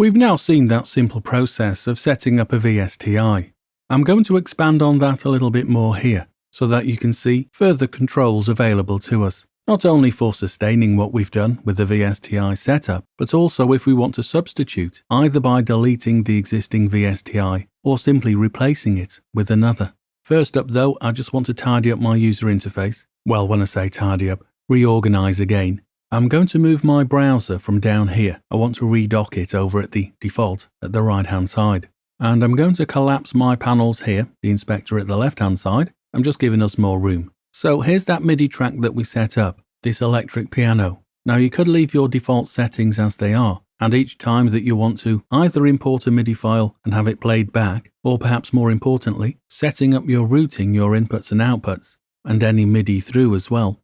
We've now seen that simple process of setting up a VSTi. I'm going to expand on that a little bit more here, so that you can see further controls available to us, not only for sustaining what we've done with the VSTi setup, but also if we want to substitute, either by deleting the existing VSTi or simply replacing it with another. First up though, I just want to tidy up my user interface. Well, when I say tidy up, reorganize again. I'm going to move my browser from down here. I want to redock it over at the default at the right hand side. And I'm going to collapse my panels here, the inspector at the left hand side. I'm just giving us more room. So here's that MIDI track that we set up, this electric piano. Now you could leave your default settings as they are, and each time that you want to either import a MIDI file and have it played back, or perhaps more importantly, setting up your routing, your inputs and outputs, and any MIDI through as well.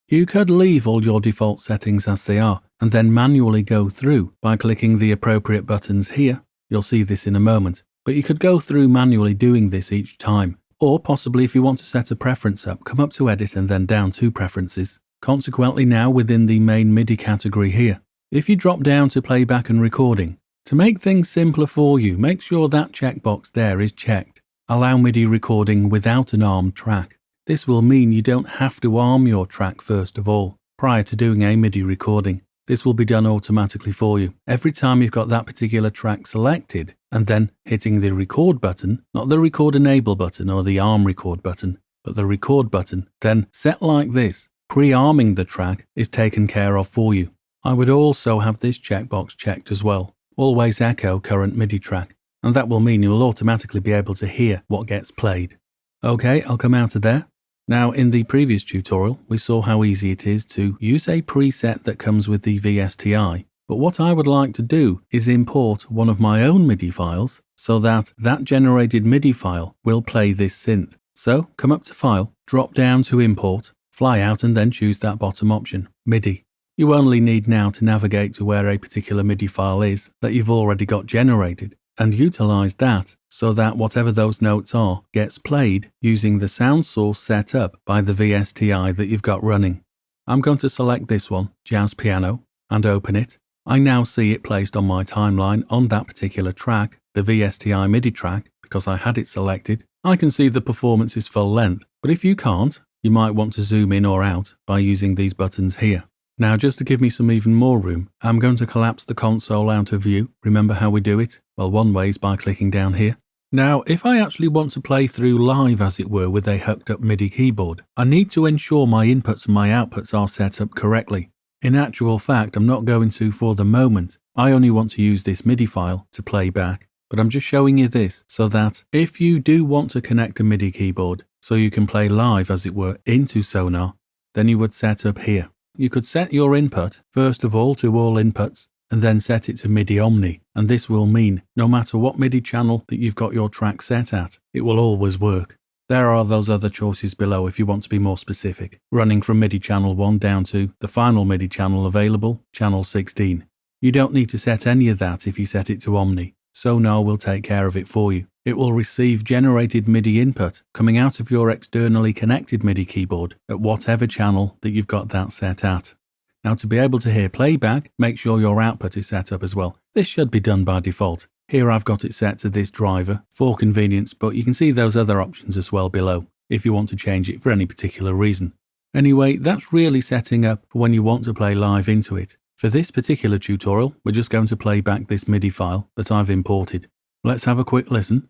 You could leave all your default settings as they are and then manually go through by clicking the appropriate buttons here. You'll see this in a moment, but you could go through manually doing this each time. Or possibly if you want to set a preference up, come up to Edit and then down to Preferences. Consequently now within the main MIDI category here, if you drop down to Playback and Recording, to make things simpler for you, make sure that checkbox there is checked. Allow MIDI recording without an armed track. This will mean you don't have to arm your track first of all, prior to doing a MIDI recording. This will be done automatically for you. Every time you've got that particular track selected, and then hitting the record button, not the record enable button or the arm record button, but the record button, then set like this, pre-arming the track is taken care of for you. I would also have this checkbox checked as well. Always echo current MIDI track, and that will mean you'll automatically be able to hear what gets played. Okay, I'll come out of there. Now, in the previous tutorial, we saw how easy it is to use a preset that comes with the VSTi, but what I would like to do is import one of my own MIDI files so that that generated MIDI file will play this synth. So, come up to File, drop down to Import, fly out and then choose that bottom option, MIDI. You only need now to navigate to where a particular MIDI file is that you've already got generated, and utilize that so that whatever those notes are gets played using the sound source set up by the VSTi that you've got running. I'm going to select this one, Jazz Piano, and open it. I now see it placed on my timeline on that particular track, the VSTi MIDI track, because I had it selected. I can see the performance is full length, but if you can't, you might want to zoom in or out by using these buttons here. Now, just to give me some even more room, I'm going to collapse the console out of view. Remember how we do it? Well, one way is by clicking down here. Now, if I actually want to play through live, as it were, with a hooked up MIDI keyboard, I need to ensure my inputs and my outputs are set up correctly. In actual fact, I'm not going to for the moment. I only want to use this MIDI file to play back, but I'm just showing you this so that if you do want to connect a MIDI keyboard so you can play live, as it were, into Sonar, then you would set up here. You could set your input, first of all, to all inputs, and then set it to MIDI Omni, and this will mean no matter what MIDI channel that you've got your track set at, it will always work. There are those other choices below if you want to be more specific, running from MIDI channel 1 down to the final MIDI channel available, channel 16. You don't need to set any of that if you set it to Omni. Sonar will take care of it for you. It will receive generated MIDI input coming out of your externally connected MIDI keyboard at whatever channel that you've got that set at. Now, to be able to hear playback, make sure your output is set up as well. This should be done by default. Here I've got it set to this driver for convenience, but you can see those other options as well below if you want to change it for any particular reason. Anyway, that's really setting up for when you want to play live into it. For this particular tutorial, we're just going to play back this MIDI file that I've imported. Let's have a quick listen.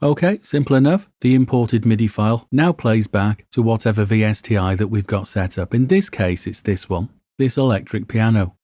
Okay, simple enough. The imported MIDI file now plays back to whatever VSTi that we've got set up. In this case, it's this one, this electric piano.